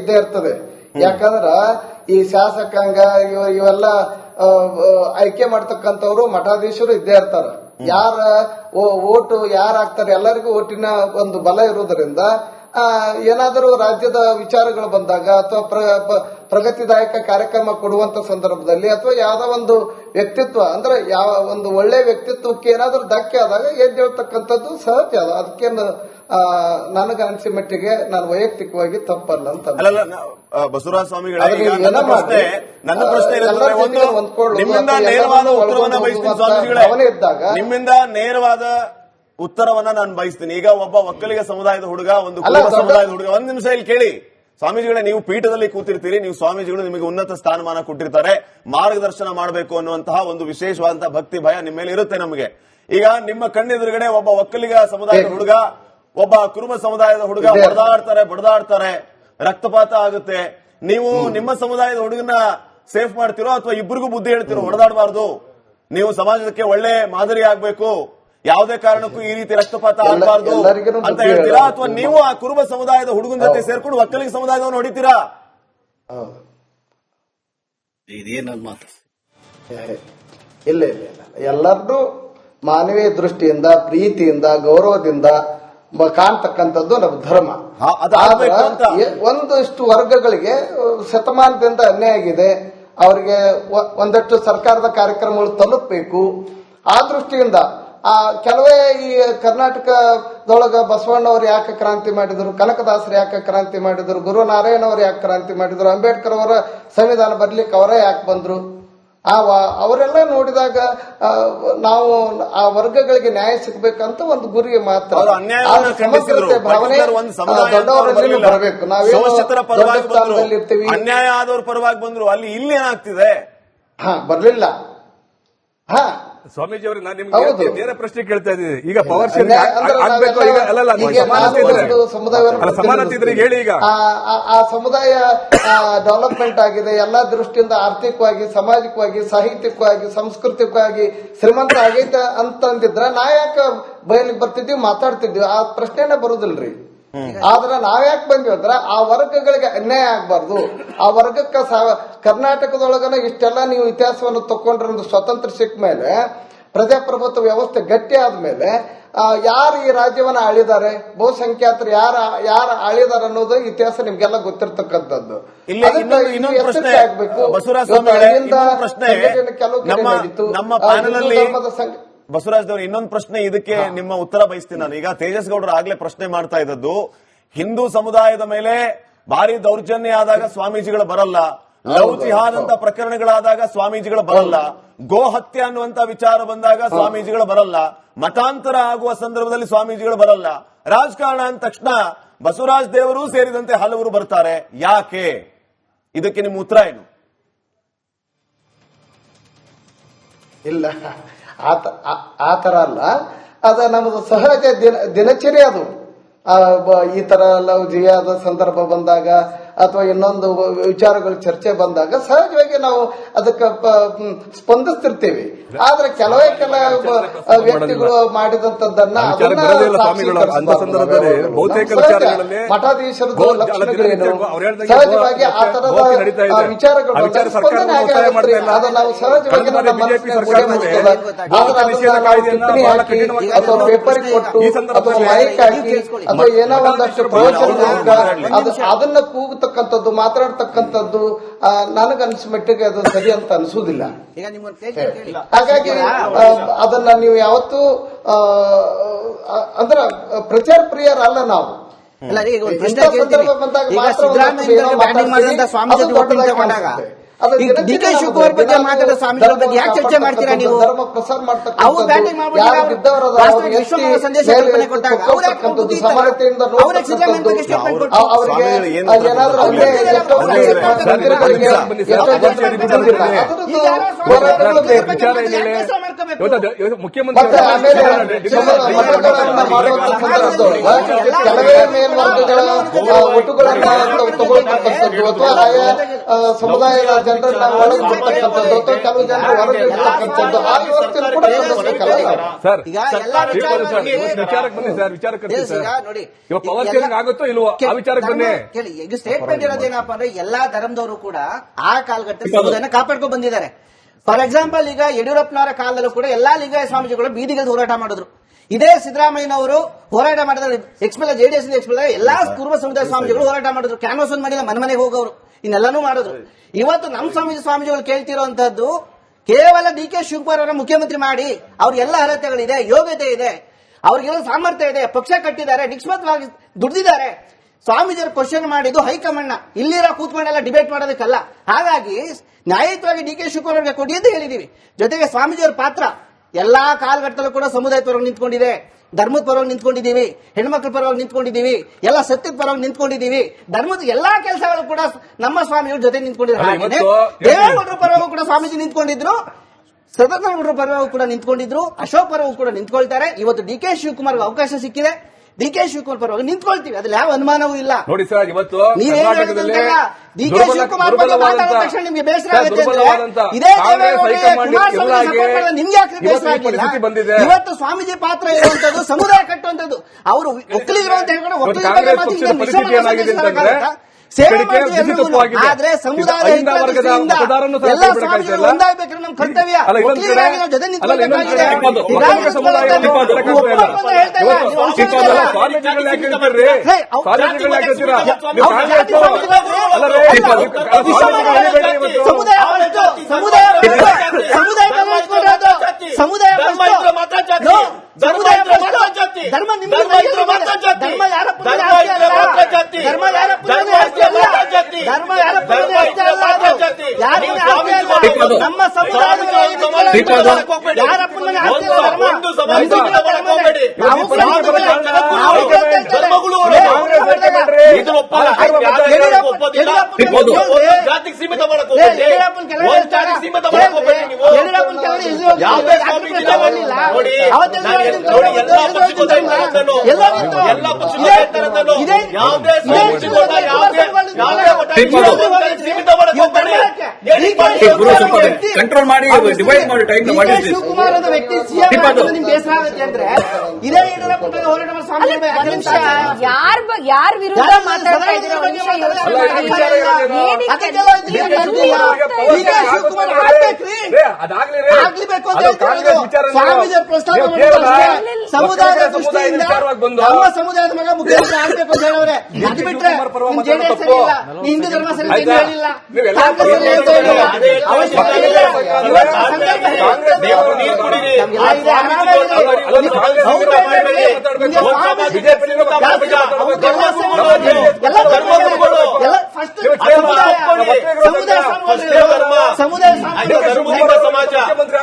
ಇದ್ದೇ ಇರ್ತದೆ. ಯಾಕಂದ್ರ ಈ ಶಾಸಕಾಂಗ ಇವೆಲ್ಲ ಆಯ್ಕೆ ಮಾಡ್ತಕ್ಕಂಥವ್ರು ಮಠಾಧೀಶರು ಇದ್ದೇ ಇರ್ತಾರ. ಯಾರ ಓಟು ಯಾರು ಹಾಕ್ತಾರೆ ಎಲ್ಲರಿಗೂ ಓಟಿನ ಒಂದು ಬಲ ಇರುವುದರಿಂದ ಏನಾದರೂ ರಾಜ್ಯದ ವಿಚಾರಗಳು ಬಂದಾಗ ಅಥವಾ ಪ್ರಗತಿದಾಯಕ ಕಾರ್ಯಕ್ರಮ ಕೊಡುವಂತ ಸಂದರ್ಭದಲ್ಲಿ ಅಥವಾ ಯಾವ್ದೋ ಒಂದು ವ್ಯಕ್ತಿತ್ವ ಅಂದ್ರೆ ಯಾವ ಒಂದು ಒಳ್ಳೆ ವ್ಯಕ್ತಿತ್ವಕ್ಕೆ ಏನಾದ್ರೂ ಧಕ್ಕೆ ಆದಾಗ ಎದ್ದೇಳ್ತಕ್ಕಂಥದ್ದು ಸಹಜ. ಅದಕ್ಕೇನು ನನಗನ್ಸಿ ಮಟ್ಟಿಗೆ ನಾನು ವೈಯಕ್ತಿಕವಾಗಿ ತಪ್ಪಲ್ಲ ಅಂತ. ಬಸವರಾಜ ಸ್ವಾಮಿಗಳೇ, ನನ್ನ ಪ್ರಶ್ನೆ ನಿಮ್ಮಿಂದ ನೇರವಾದ ಉತ್ತರವನ್ನ ಬಯಸ್ತೀನಿ ಸ್ವಾಮೀಜಿಗಳೇ, ನಿಮ್ಮಿಂದ ನೇರವಾದ ಉತ್ತರವನ್ನ ನಾನು ಬಯಸ್ತೀನಿ. ಈಗ ಒಬ್ಬ ಒಕ್ಕಲಿಗ ಸಮುದಾಯದ ಹುಡುಗ, ಒಂದು ಕುರುಬ ಸಮುದಾಯದ ಹುಡುಗ, ಒಂದ್ ನಿಮಿಷ ಇಲ್ಲಿ ಕೇಳಿ ಸ್ವಾಮೀಜಿಗಳೇ, ನೀವು ಪೀಠದಲ್ಲಿ ಕೂತಿರ್ತೀರಿ, ನೀವು ಸ್ವಾಮೀಜಿಗಳು ನಿಮಗೆ ಉನ್ನತ ಸ್ಥಾನಮಾನ ಕೊಟ್ಟಿರ್ತಾರೆ, ಮಾರ್ಗದರ್ಶನ ಮಾಡಬೇಕು ಅನ್ನುವಂತಹ ಒಂದು ವಿಶೇಷವಾದಂತಹ ಭಕ್ತಿ ಭಯ ನಿಮ್ಮ ಮೇಲೆ ಇರುತ್ತೆ ನಮಗೆ. ಈಗ ನಿಮ್ಮ ಕಣ್ಣೆದುರುಗಡೆ ಒಬ್ಬ ಒಕ್ಕಲಿಗ ಸಮುದಾಯದ ಹುಡುಗ, ಒಬ್ಬ ಕುರುಬ ಸಮುದಾಯದ ಹುಡುಗ ಬಡದಾಡ್ತಾರೆ, ರಕ್ತಪಾತ ಆಗುತ್ತೆ. ನೀವು ನಿಮ್ಮ ಸಮುದಾಯದ ಹುಡುಗನ ಸೇಫ್ ಮಾಡ್ತಿರೋ ಅಥವಾ ಇಬ್ಬರಿಗೂ ಬುದ್ಧಿ ಹೇಳ್ತಿರೋ ಹೊಡೆದಾಡಬಾರ್ದು, ನೀವು ಸಮಾಜಕ್ಕೆ ಒಳ್ಳೆ ಮಾದರಿ ಆಗ್ಬೇಕು, ಯಾವುದೇ ಕಾರಣಕ್ಕೂ ಈ ರೀತಿ ರಕ್ತಪಾತ ಆಗಬಾರ್ದು ಅಂತ ಹೇಳ್ತೀರಾ, ಅಥವಾ ನೀವು ಆ ಕುರುಬ ಸಮುದಾಯದ ಹುಡುಗನ ಜೊತೆ ಸೇರ್ಕೊಂಡು ಒಕ್ಕಲಿಗ ಸಮುದಾಯದವನ್ನು ಹೊಡಿತೀರಾ? ಇಲ್ಲ, ಎಲ್ಲರನ್ನೂ ಮಾನವೀಯ ದೃಷ್ಟಿಯಿಂದ, ಪ್ರೀತಿಯಿಂದ, ಗೌರವದಿಂದ ಕಾಣ್ತಕ್ಕಂಥದ್ದು ನಮ್ಮ ಧರ್ಮ. ಒಂದಷ್ಟು ವರ್ಗಗಳಿಗೆ ಶತಮಾನದಿಂದ ಅನ್ಯಾಯ ಆಗಿದೆ, ಅವರಿಗೆ ಒಂದಷ್ಟು ಸರ್ಕಾರದ ಕಾರ್ಯಕ್ರಮಗಳು ತಲುಪಬೇಕು. ಆ ದೃಷ್ಟಿಯಿಂದ ಕೆಲವೇ ಈ ಕರ್ನಾಟಕದೊಳಗ ಬಸವಣ್ಣವ್ರು ಯಾಕೆ ಕ್ರಾಂತಿ ಮಾಡಿದ್ರು, ಕನಕದಾಸರು ಯಾಕೆ ಕ್ರಾಂತಿ ಮಾಡಿದ್ರು, ಗುರುನಾರಾಯಣ ಅವರು ಯಾಕೆ ಕ್ರಾಂತಿ ಮಾಡಿದ್ರು, ಅಂಬೇಡ್ಕರ್ ಅವರ ಸಂವಿಧಾನ ಬರ್ಲಿಕ್ಕೆ ಅವರೇ ಯಾಕೆ ಬಂದ್ರು, ಅವರೆಲ್ಲ ನೋಡಿದಾಗ ನಾವು ಆ ವರ್ಗಗಳಿಗೆ ನ್ಯಾಯ ಸಿಗಬೇಕಂತ ಒಂದು ಗುರಿಗೆ ಮಾತ್ರ ಸಮಗ್ರತೆ ಭಾವನೆ ದೊಡ್ಡವರಲ್ಲಿ ಬರಬೇಕು. ನಾವೇನು ಇರ್ತೀವಿ, ಅನ್ಯಾಯ ಆದವ್ರ ಪರವಾಗಿ ಬಂದ್ರು, ಅಲ್ಲಿ ಇಲ್ಲಿ ಏನಾಗ್ತಿದೆ ಬರ್ಲಿಲ್ಲ. ಸ್ವಾಮೀಜಿ ಅವರು ನಾನು ನಿಮ್ಗೆ ನೇರ ಪ್ರಶ್ನೆ ಕೇಳ್ತಾ ಇದ್ದೀನಿ. ಈಗ ಪವರ್ ಶೇರ್ ಆಗ್ಬೇಕು, ಸಮಾನತೆ ಇದ್ರೆ ಹೇಳಿ. ಈಗ ಆ ಸಮುದಾಯ ಡೆವಲಪ್ಮೆಂಟ್ ಆಗಿದೆ, ಎಲ್ಲಾ ದೃಷ್ಟಿಯಿಂದ ಆರ್ಥಿಕವಾಗಿ, ಸಾಮಾಜಿಕವಾಗಿ, ಸಾಹಿತ್ಯಿಕವಾಗಿ, ಸಾಂಸ್ಕೃತಿಕವಾಗಿ ಶ್ರೀಮಂತ ಆಗೈತೆ ಅಂತಂದಿದ್ರ ನಾ ಯಾಕೆ ಬಯಲಿಗೆ ಬರ್ತಿದ್ವಿ, ಮಾತಾಡ್ತಿದ್ವಿ, ಆ ಪ್ರಶ್ನೆನೇ ಬರುದಿಲ್ರಿ. ಆದ್ರೆ ನಾವ್ಯಾಕೆ ಬಂದ್ವಿ ಅಂದ್ರೆ ಆ ವರ್ಗಗಳಿಗೆ ಅನ್ಯಾಯ ಆಗ್ಬಾರ್ದು. ಆ ವರ್ಗಕ್ಕೆ ಕರ್ನಾಟಕದೊಳಗನ ಇಷ್ಟೆಲ್ಲ ನೀವು ಇತಿಹಾಸವನ್ನು ತಕೊಂಡ್ರೆ, ಒಂದು ಸ್ವತಂತ್ರ ಸಿಕ್ಕ ಮೇಲೆ, ಪ್ರಜಾಪ್ರಭುತ್ವ ವ್ಯವಸ್ಥೆ ಗಟ್ಟಿ ಆದ್ಮೇಲೆ ಯಾರು ಈ ರಾಜ್ಯವನ್ನ ಆಳಿದ್ದಾರೆ, ಬಹುಸಂಖ್ಯಾತರು ಯಾರ ಆಳಿದಾರೆ ಅನ್ನೋದು ಇತಿಹಾಸ ನಿಮ್ಗೆಲ್ಲ ಗೊತ್ತಿರ್ತಕ್ಕಂಥದ್ದು. ಬಸವರಾಜ್ ಅವರು ಇನ್ನೊಂದು ಪ್ರಶ್ನೆ, ಇದಕ್ಕೆ ನಿಮ್ಮ ಉತ್ತರ ಬಯಸ್ತೀನಿ ನಾನು. ಈಗ ತೇಜಸ್ ಗೌಡರು ಆಗ್ಲೇ ಪ್ರಶ್ನೆ ಮಾಡ್ತಾ ಇದ್ದದ್ದು, ಹಿಂದೂ ಸಮುದಾಯದ ಮೇಲೆ ಭಾರಿ ದೌರ್ಜನ್ಯ ಆದಾಗ ಸ್ವಾಮೀಜಿಗಳು ಬರಲ್ಲ, ಲವ್ ಜಿಹಾದ್ ಅಂತ ಪ್ರಕರಣಗಳಾದಾಗ ಸ್ವಾಮೀಜಿಗಳು ಬರಲ್ಲ, ಗೋ ಹತ್ಯೆ ಅನ್ನುವಂತ ವಿಚಾರ ಬಂದಾಗ ಸ್ವಾಮೀಜಿಗಳು ಬರಲ್ಲ, ಮತಾಂತರ ಆಗುವ ಸಂದರ್ಭದಲ್ಲಿ ಸ್ವಾಮೀಜಿಗಳು ಬರಲ್ಲ, ರಾಜಕಾರಣ ಅಂದ ತಕ್ಷಣ ಬಸವರಾಜ ದೇವರು ಸೇರಿದಂತೆ ಹಲವರು ಬರ್ತಾರೆ, ಯಾಕೆ? ಇದಕ್ಕೆ ನಿಮ್ಮ ಉತ್ತರ ಏನು? ಇಲ್ಲ, ಆತರ ಅಲ್ಲ, ಅದ ನಮ್ದು ಸಹಜ ದಿನಚರಿ. ಅದು ಈ ತರ ಲವ್ ಜಿಯಾದ ಸಂದರ್ಭ ಬಂದಾಗ ಅಥವಾ ಇನ್ನೊಂದು ವಿಚಾರಗಳು ಚರ್ಚೆ ಬಂದಾಗ ಸಹಜವಾಗಿ ನಾವು ಅದಕ್ಕೆ ಸ್ಪಂದಿಸ್ತಿರ್ತೀವಿ. ಆದ್ರೆ ಕೆಲವೇ ವ್ಯಕ್ತಿಗಳು ಮಾಡಿದಂತದ್ದನ್ನ ಮಠಾಧೀಶರದ್ದು ಲಕ್ಷಣಗಳೇನು, ಸಹಜವಾಗಿ ಆ ತರದ ವಿಚಾರಗಳು ಸ್ಪಂದನೆ ಆಗುತ್ತೆ. ಅದನ್ನ ನಾವು ಸಹಜವಾಗಿ ನಮ್ಮ ಟಿಪ್ಪಣಿ ಹಾಕಿ ಅಥವಾ ಪೇಪರ್ ಕೊಟ್ಟು ಅಥವಾ ಮೈಕ್ ಹಾಕಿ ಅಥವಾ ಏನೋ ಒಂದಷ್ಟು ಪ್ರವಚನ ಅದನ್ನ ಕೂಗತಕ್ಕಂಥದ್ದು, ಮಾತಾಡ್ತಕ್ಕಂಥದ್ದು ನನಗನ್ಸ ಮಟ್ಟಿಗೆ ಅದು ಸರಿ ಅಂತ ಅನಿಸುವುದಿಲ್ಲ. ಹಾಗಾಗಿ ಅದನ್ನ ನೀವು ಯಾವತ್ತೂ ಅಂದ್ರ ಪ್ರಚಾರ ಪ್ರಿಯರಲ್ಲ ನಾವು. ಸಂದರ್ಭ ಬಂದಾಗ ಡಿ ಕೆ ಶಿವಕುಮಾರ್ ಬಗ್ಗೆ ಮಾತಾಡೋ ಸ್ವಾಮಿಗಳ ಬಗ್ಗೆ ಯಾಕೆ ಚರ್ಚೆ ಮಾಡ್ತೀರಾ ನೀವು? ಧರ್ಮ ಪ್ರಸಾರ ಅವ್ರು ಬ್ಯಾಟಿಂಗ್ ಮಾಡ್ಬಿಟ್ಟು ಸಂದೇಶ ಕಲ್ಪನೆ ಕೊಟ್ಟಾಗ ಸಮಾನತೆಯಿಂದ ಮುಖ್ಯಮಂತ್ರಿ ಕೆಲವೇ ಮೇಲ್ವರ್ಗಗಳ ಒಟ್ಟುಗಳನ್ನ ತಗೊಳ್ತಕ್ಕಂಥದ್ದು, ಇರ್ಬೋದು ಅಥವಾ ಆಯಾ ಸಮುದಾಯದ ಜನರನ್ನ ಒಳಗಿರ್ತಕ್ಕಂಥದ್ದು ಅಥವಾ ಕೆಲವು ಜನರು ಹೊರಗಿರ್ತಕ್ಕಂಥದ್ದು ಆ ವ್ಯವಸ್ಥೆಯನ್ನು ಕೂಡ ಗಮನಿಸಬೇಕಲ್ಲ ಸರ್ ಈಗ ಎಲ್ಲಾ ವಿಚಾರಕ್ಕೆ ಬನ್ನಿ ಸರ್, ವಿಚಾರಕ್ಕೆ ಬರ್ತೀವಿ ಸರ್. ಈಗ ನೋಡಿ ಇವಾಗ ಪವರ್ ಶೇರಿಂಗ್ ಆಗುತ್ತೋ ಇಲ್ವೋ ಆ ವಿಚಾರಕ್ಕೆ ಬನ್ನಿ. ಕೇಳಿ, ಈಗ ಸ್ಟೇಟ್ಮೆಂಟ್ ಇರೋದೇನಪ್ಪ ಅಂದ್ರೆ ಎಲ್ಲಾ ಧರ್ಮದವರು ಕೂಡ ಆ ಕಾಲಘಟ್ಟ ಸಮುದಾಯನ ಕಾಪಾಡ್ಕೊಂಡು ಬಂದಿದ್ದಾರೆ. ಫಾರ್ ಎಕ್ಸಾಂಪಲ್, ಈಗ ಯಡಿಯೂರಪ್ಪನವರ ಕಾಲದಲ್ಲೂ ಕೂಡ ಎಲ್ಲಾ ಲಿಂಗಾಯತ ಸ್ವಾಮೀಜಿಗಳು ಬೀದಿಗೆ ಹೋರಾಟ ಮಾಡಿದ್ರು. ಇದೇ ಸಿದ್ದರಾಮಯ್ಯನವರು ಹೋರಾಟ ಮಾಡಿದ್ರೆ ಎಕ್ಸ್ಪೆಲ್ ಜೆಡಿಎಸ್ ಎಲ್ಲಾ ಕುರುಬ ಸಮುದಾಯ ಸ್ವಾಮೀಜಿಗಳು ಹೋರಾಟ ಮಾಡಿದ್ರು. ಕ್ಯಾನ್ವಾಸ್ ಒಂದು ಮಾಡಿಲ್ಲ, ಮನೆಗೆ ಹೋಗೋರು, ಇನ್ನೆಲ್ಲಾನು ಮಾಡಿದ್ರು. ಇವತ್ತು ನಮ್ಮ ಸ್ವಾಮೀಜಿಗಳು ಕೇಳ್ತಿರೋಂಥದ್ದು ಕೇವಲ ಡಿ ಕೆ ಶಿವಕುಮಾರ್ ಅವರ ಮುಖ್ಯಮಂತ್ರಿ ಮಾಡಿ, ಅವ್ರಿಗೆಲ್ಲ ಅರ್ಹತೆಗಳಿದೆ, ಯೋಗ್ಯತೆ ಇದೆ, ಅವ್ರಿಗೆಲ್ಲ ಸಾಮರ್ಥ್ಯ ಇದೆ, ಪಕ್ಷ ಕಟ್ಟಿದ್ದಾರೆ, ನಿಷ್ಪಕ್ಷವಾಗಿ ದುಡ್ದಿದ್ದಾರೆ. ಸ್ವಾಮೀಜಿಯವರು ಕ್ವಶನ್ ಮಾಡಿದ್ದು ಹೈಕಮಾಂಡ್ ಇಲ್ಲಿರೋ ಕೂತ್ಕೊಂಡೆಲ್ಲ ಡಿಬೇಟ್ ಮಾಡೋದಕ್ಕಲ್ಲ. ಹಾಗಾಗಿ ನ್ಯಾಯಯುತವಾಗಿ ಡಿ ಕೆ ಶಿವಕುಮಾರ್ ಅವರಿಗೆ ಕೊಡಿ ಅಂತ ಹೇಳಿದೀವಿ. ಜೊತೆಗೆ ಸ್ವಾಮೀಜಿಯವರ ಪಾತ್ರ ಎಲ್ಲಾ ಕಾಲಘಟ್ಟದಲ್ಲೂ ಕೂಡ ಸಮುದಾಯದ ಪರವಾಗಿ ನಿಂತ್ಕೊಂಡಿದೆ, ಧರ್ಮದ ಪರವಾಗಿ ನಿಂತ್ಕೊಂಡಿದ್ದೀವಿ, ಹೆಣ್ಮಕ್ಳ ಪರವಾಗಿ ನಿಂತ್ಕೊಂಡಿದ್ದೀವಿ, ಎಲ್ಲ ಸತ್ಯದ ಪರವಾಗಿ ನಿಂತ್ಕೊಂಡಿದ್ದೀವಿ. ಧರ್ಮದ ಎಲ್ಲಾ ಕೆಲಸಗಳು ಕೂಡ ನಮ್ಮ ಸ್ವಾಮಿಗಳ ಜೊತೆ ನಿಂತ್ಕೊಂಡಿದ್ದಾರೆ. ದೇವೇಗೌಡರ ಪರವಾಗಿ ಕೂಡ ಸ್ವಾಮೀಜಿ ನಿಂತ್ಕೊಂಡಿದ್ರು, ಸದಾನಂದಗೌಡರ ಪರವಾಗಿ ಕೂಡ ನಿಂತ್ಕೊಂಡಿದ್ರು, ಅಶೋಕ್ ಪರವಾಗಿ ಕೂಡ ನಿಂತ್ಕೊಳ್ತಾರೆ. ಇವತ್ತು ಡಿ ಕೆ ಶಿವಕುಮಾರ್ಗೆ ಅವಕಾಶ ಸಿಕ್ಕಿದೆ, ಡಿ ಕೆ ಶಿವಕುಮಾರ್ ಪರವಾಗಿ ನಿಂತ್ಕೊಳ್ತೀವಿ, ಅದ್ರಲ್ಲಿ ಯಾವ ಅನುಮಾನವೂ ಇಲ್ಲ. ನೋಡಿ ಸರ್, ಇವತ್ತು ನೀವೇನು ಡಿ ಕೆ ಶಿವಕುಮಾರ್ ಬಗ್ಗೆ ಮಾತಾಡಿದ ತಕ್ಷಣ ನಿಮ್ಗೆ ಬೇಸರ ಆಗುತ್ತೆ ಅಂದ್ರೆ ಇದೇ ನಿಮ್ಗೆ ಯಾಕೆ ಬೇಸರ ಆಗಿಲ್ಲ? ಇವತ್ತು ಸ್ವಾಮೀಜಿ ಪಾತ್ರ ಇರುವಂತದ್ದು ಸಮುದಾಯ ಕಟ್ಟುವಂತದ್ದು. ಅವರು ಒಕ್ಕಲಿಗರು ಅಂತ ಹೇಳ್ಕೊಂಡು ಆದ್ರೆ ಸಮುದಾಯದ ಎಲ್ಲ ಸ್ವಾಮೀಜಿಗಳು ಒಂದಾಗಬೇಕಾದ್ರೆ ನಮ್ಮ ಕರ್ತವ್ಯ. ಒಕ್ಕಲಿಗರಾಗಿ ಜೊತೆ ನಿಂತ್ಕೊಳ್ಬೇಕಾಗಿದೆ. ಧರ್ಮ ನಿಮ್ಮ ಧರ್ಮ ಯಾರ ನಮ್ಮ ಜಾತಿಗೆ ಸೀಮಿತ ಮಾಡಕ್ಕೆ ಕಂಟ್ರೋಲ್ ಮಾಡಿ ಡಿವೈಡ್ ಮಾಡಿ ಟೈಮ್ ಶಿವಕುಮಾರ್ ಅನ್ನೋ ವ್ಯಕ್ತಿ ನಿಮ್ಗೆ ಬೇಸರ ಆಗುತ್ತೆ ಅಂದ್ರೆ ಇದೇ ಯಡಿಯೂರಪ್ಪ ಹೋರಾಟ ಯಾರ ವಿರುದ್ಧ ಮಾತಾಡ್ತಾ ಇದ್ದೀರಾ? ಆಗ್ಲಿಬೇಕು ಅಂತ ಸ್ವಾಮೀಜಿಯವರು ಪ್ರಸ್ತಾಪ ಸಮುದಾಯದ ದೃಷ್ಟಿಯಿಂದ ನಮ್ಮ ಸಮುದಾಯದ ಮಗ ಮುಖ್ಯಮಂತ್ರಿ ಆಗ್ಬೇಕು ಅಂತ ಹೇಳವ್ರೆ. ಅದು ಬಿಟ್ರೆ ಜೆಡಿಎಸ್ ಹಿಂದೂ ಧರ್ಮ ಸರಿ ಹೇಳಿಲ್ಲ, ಸಮುದಾಯ